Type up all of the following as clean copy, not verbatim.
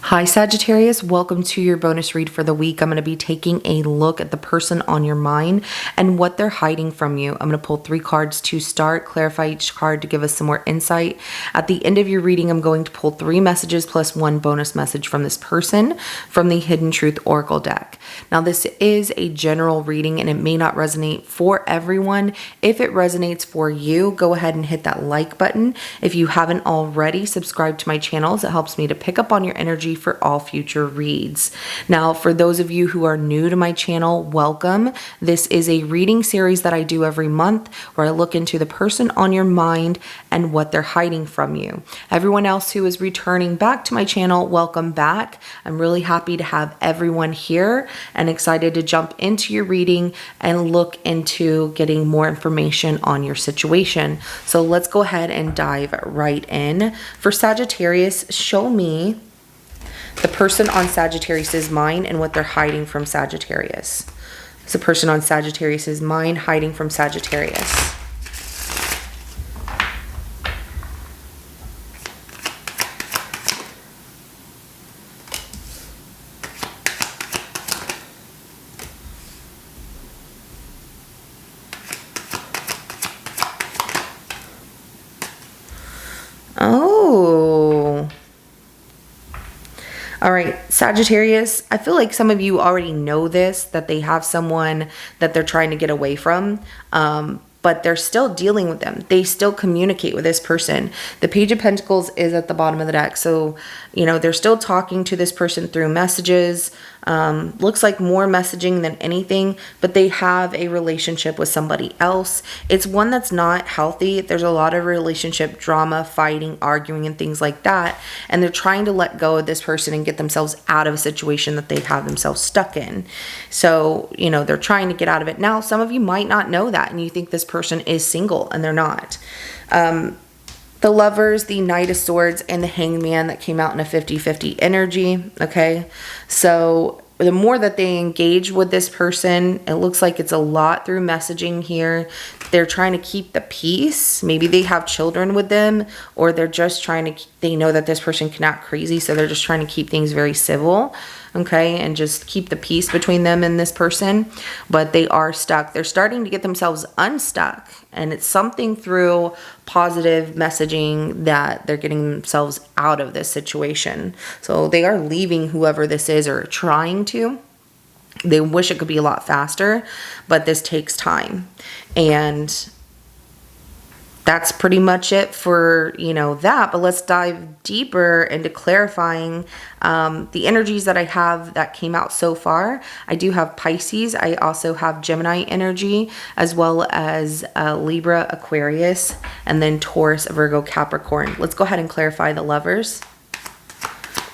Hi Sagittarius, welcome to your bonus read for the week. I'm going to be taking a look at the person on your mind and what they're hiding from you. I'm going to pull 3 cards to start, clarify each card to give us some more insight. At the end of your reading, I'm going to pull 3 messages plus 1 bonus message from this person from the Hidden Truth Oracle deck. Now this is a general reading and it may not resonate for everyone. If it resonates for you, go ahead and hit that like button. If you haven't already, subscribe to my channels. It helps me to pick up on your energy for all future reads. Now, for those of you who are new to my channel, welcome. This is a reading series that I do every month where I look into the person on your mind and what they're hiding from you. Everyone else who is returning back to my channel, welcome back. I'm really happy to have everyone here and excited to jump into your reading and look into getting more information on your situation. So let's go ahead and dive right in. For Sagittarius, show me the person on Sagittarius's mind and what they're hiding from Sagittarius. It's the person on Sagittarius's mind hiding from Sagittarius. Oh. All right, Sagittarius, I feel like some of you already know this, that they have someone that they're trying to get away from, but they're still dealing with them. They still communicate with this person. The Page of Pentacles is at the bottom of the deck. So, you know, they're still talking to this person through messages. Looks like more messaging than anything, but they have a relationship with somebody else. It's one that's not healthy. There's a lot of relationship drama, fighting, arguing, and things like that. And they're trying to let go of this person and get themselves out of a situation that they have themselves stuck in. So, you know, they're trying to get out of it. Now, some of you might not know that, and you think this person is single, and they're not. The Lovers, the Knight of Swords, and the Hangman that came out in a 50-50 energy, okay? So the more that they engage with this person, it looks like it's a lot through messaging here. They're trying to keep the peace. Maybe they have children with them, or they're just trying to, they know that this person can act crazy, so they're just trying to keep things very civil, okay, and just keep the peace between them and this person. But they are stuck. They're starting to get themselves unstuck, and it's something through positive messaging that they're getting themselves out of this situation. So they are leaving whoever this is, or trying to. They wish it could be a lot faster, but this takes time. And that's pretty much it for, you know, that. But let's dive deeper into clarifying the energies that I have that came out so far. I do have Pisces. I also have Gemini energy, as well as Libra, Aquarius, and then Taurus, Virgo, Capricorn. Let's go ahead and clarify the Lovers.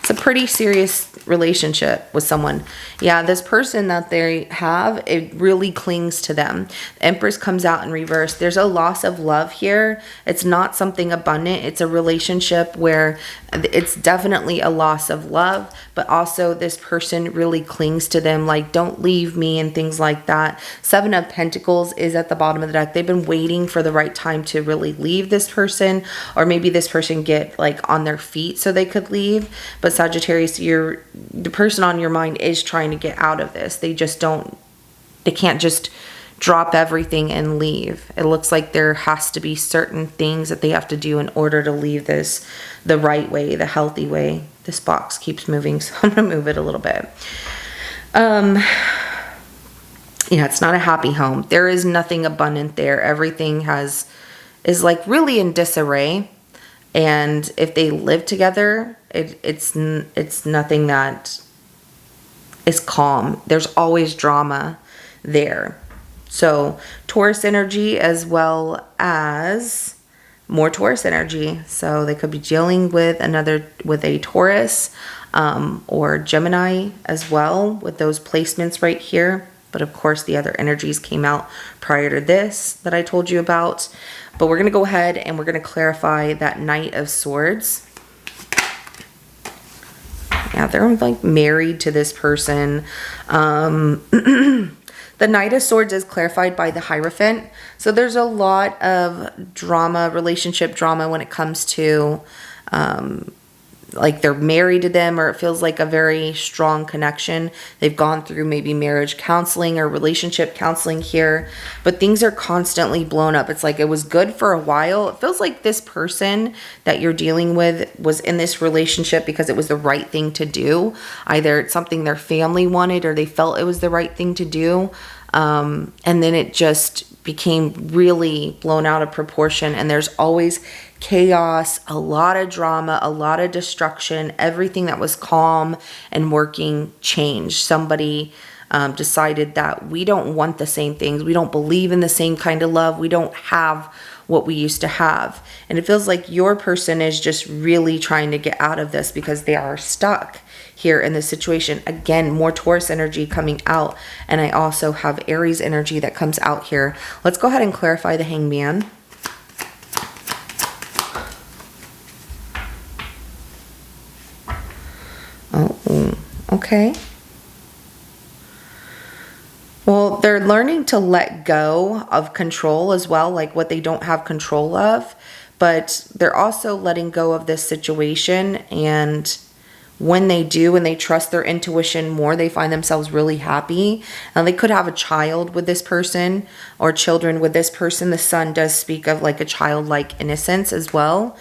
It's a pretty serious relationship with someone. Yeah, this person that they have, it really clings to them. Empress comes out in reverse. There's a loss of love here. It's not something abundant. It's a relationship where it's definitely a loss of love, but also this person really clings to them, like, don't leave me, and things like that. 7 of Pentacles is at the bottom of the deck. They've been waiting for the right time to really leave this person, or maybe this person get like on their feet so they could leave. But Sagittarius, the person on your mind is trying to get out of this. They can't just drop everything and leave. It looks like there has to be certain things that they have to do in order to leave this the right way, the healthy way. This box keeps moving, so I'm gonna move it a little bit. Yeah, it's not a happy home. There is nothing abundant there. Everything is like really in disarray. And if they live together, it's nothing that is calm. There's always drama there. So Taurus energy, as well as more Taurus energy. So they could be dealing with a Taurus or Gemini as well, with those placements right here. But of course, the other energies came out prior to this that I told you about. But we're going to go ahead and we're going to clarify that Knight of Swords. Yeah, they're like married to this person. The Knight of Swords is clarified by the Hierophant. So there's a lot of drama, relationship drama, when it comes to like they're married to them, or it feels like a very strong connection. They've gone through maybe marriage counseling or relationship counseling here, but things are constantly blown up. It's like it was good for a while. It feels like this person that you're dealing with was in this relationship because it was the right thing to do. Either it's something their family wanted or they felt it was the right thing to do. And then it just became really blown out of proportion, and there's always chaos, a lot of drama, a lot of destruction. Everything that was calm and working changed. Somebody decided that we don't want the same things. We don't believe in the same kind of love. We don't have what we used to have. And it feels like your person is just really trying to get out of this because they are stuck here in this situation. Again, more Taurus energy coming out. And I also have Aries energy that comes out here. Let's go ahead and clarify the Hangman. Oh, okay. Well, they're learning to let go of control as well, like what they don't have control of, but they're also letting go of this situation. And when they do, and they trust their intuition more, they find themselves really happy. And they could have a child with this person or children with this person. The sun does speak of like a childlike innocence as well.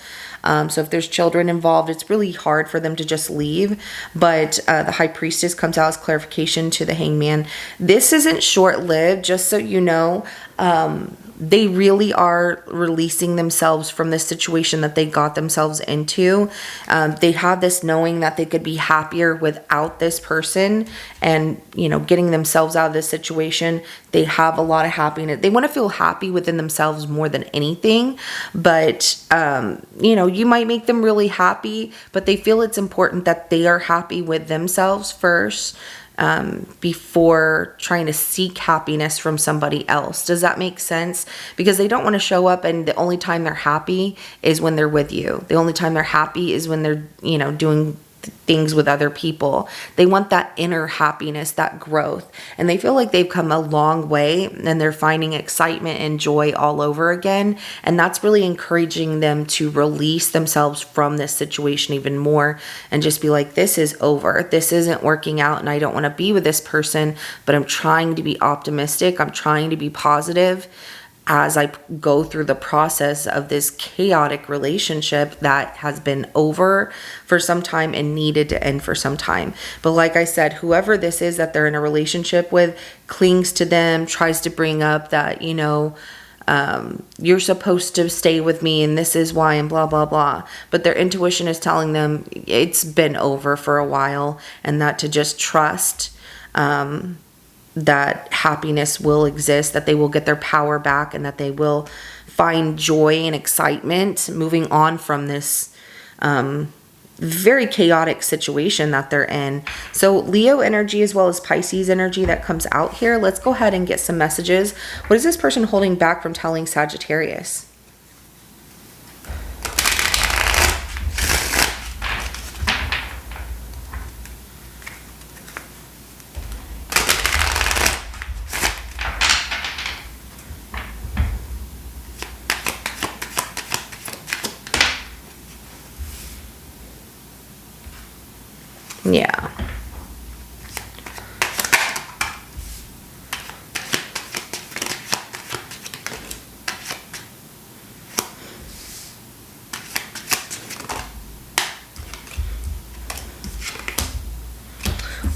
So if there's children involved, it's really hard for them to just leave. But the High Priestess comes out as clarification to the Hangman. This isn't short-lived, just so you know. They really are releasing themselves from this situation that they got themselves into. They have this knowing that they could be happier without this person and, you know, getting themselves out of this situation. They have a lot of happiness. They want to feel happy within themselves more than anything. But, you know, you might make them really happy, but they feel it's important that they are happy with themselves first. Before trying to seek happiness from somebody else. Does that make sense? Because they don't want to show up and the only time they're happy is when they're with you. The only time they're happy is when they're, you know, doing things with other people. They want that inner happiness, that growth. And they feel like they've come a long way and they're finding excitement and joy all over again. And that's really encouraging them to release themselves from this situation even more and just be like, this is over. This isn't working out and I don't want to be with this person, but I'm trying to be optimistic. I'm trying to be positive as I go through the process of this chaotic relationship that has been over for some time and needed to end for some time. But like I said, whoever this is that they're in a relationship with clings to them, tries to bring up that, you know, you're supposed to stay with me and this is why and blah, blah, blah. But their intuition is telling them it's been over for a while and that to just trust, that happiness will exist, that they will get their power back, and that they will find joy and excitement moving on from this very chaotic situation that they're in. So Leo energy as well as Pisces energy that comes out here. Let's go ahead and get some messages. What is this person holding back from telling Sagittarius? Yeah.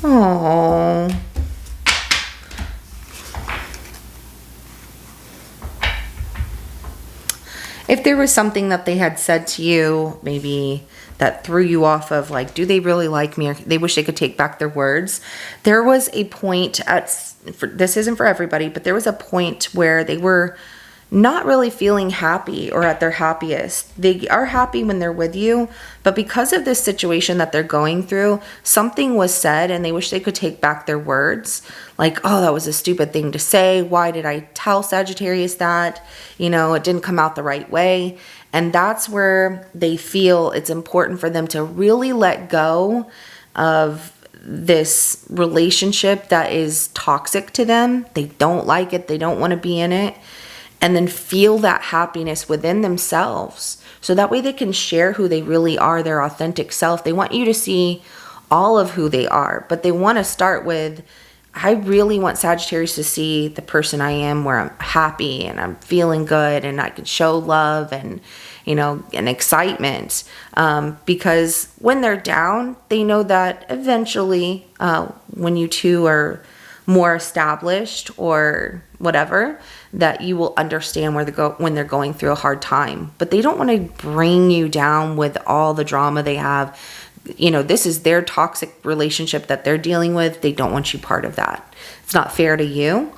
Oh. If there was something that they had said to you, maybe that threw you off of like, do they really like me? Or they wish they could take back their words. There was a point this isn't for everybody, but there was a point where they were not really feeling happy or at their happiest. They are happy when they're with you, but because of this situation that they're going through, something was said and they wish they could take back their words. Like, oh, that was a stupid thing to say. Why did I tell Sagittarius that? You know, it didn't come out the right way. And that's where they feel it's important for them to really let go of this relationship that is toxic to them. They don't like it. They don't want to be in it. and then feel that happiness within themselves. So that way they can share who they really are, their authentic self. They want you to see all of who they are, but they want to start with, I really want Sagittarius to see the person I am, where I'm happy and I'm feeling good and I can show love and, and excitement. Because when they're down, they know that eventually, when you two are more established or whatever, that you will understand when they're going through a hard time. But they don't want to bring you down with all the drama they have. This is their toxic relationship that they're dealing with. They don't want you part of that. It's not fair to you.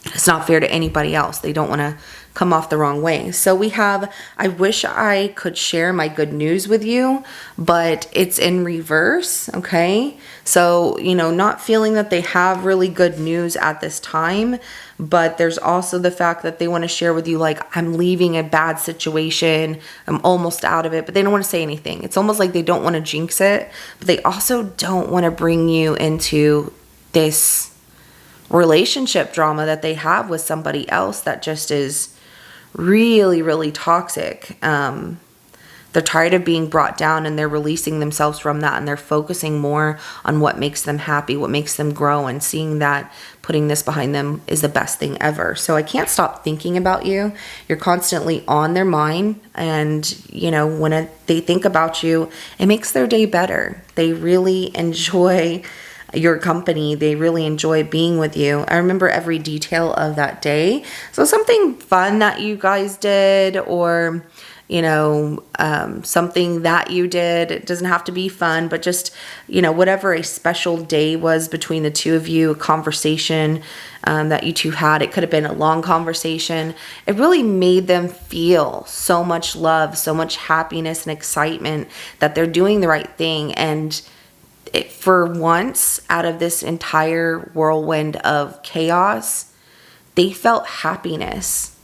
It's not fair to anybody else. They don't want to come off the wrong way. So we have, I wish I could share my good news with you, but it's in reverse, okay? So, not feeling that they have really good news at this time, but there's also the fact that they want to share with you, like, I'm leaving a bad situation, I'm almost out of it, but they don't want to say anything. It's almost like they don't want to jinx it, but they also don't want to bring you into this relationship drama that they have with somebody else that just is really, really toxic. They're tired of being brought down, and they're releasing themselves from that, and they're focusing more on what makes them happy, what makes them grow, and seeing that putting this behind them is the best thing ever. So I can't stop thinking about you. You're constantly on their mind, and when they think about you, it makes their day better. They really enjoy your company. They really enjoy being with you. I remember every detail of that day. So something fun that you guys did, or something that you did. It doesn't have to be fun, but just, whatever a special day was between the two of you, a conversation that you two had. It could have been a long conversation. It really made them feel so much love, so much happiness and excitement that they're doing the right thing. And for once, out of this entire whirlwind of chaos, they felt happiness.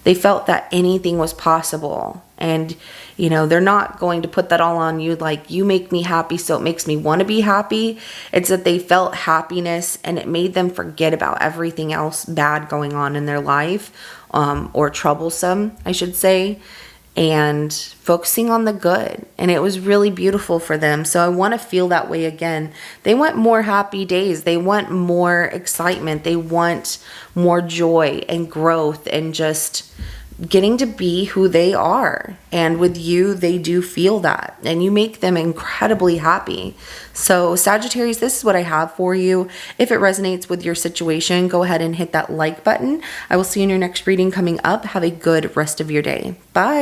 They felt that anything was possible. And, they're not going to put that all on you, like, you make me happy, so it makes me want to be happy. It's that they felt happiness, and it made them forget about everything else bad going on in their life, or troublesome, I should say, and focusing on the good. And it was really beautiful for them. So I want to feel that way again. They want more happy days. They want more excitement. They want more joy and growth and just getting to be who they are. And with you, they do feel that, and you make them incredibly happy. So Sagittarius, this is what I have for you. If it resonates with your situation, go ahead and hit that like button. I will see you in your next reading coming up. Have a good rest of your day. Bye.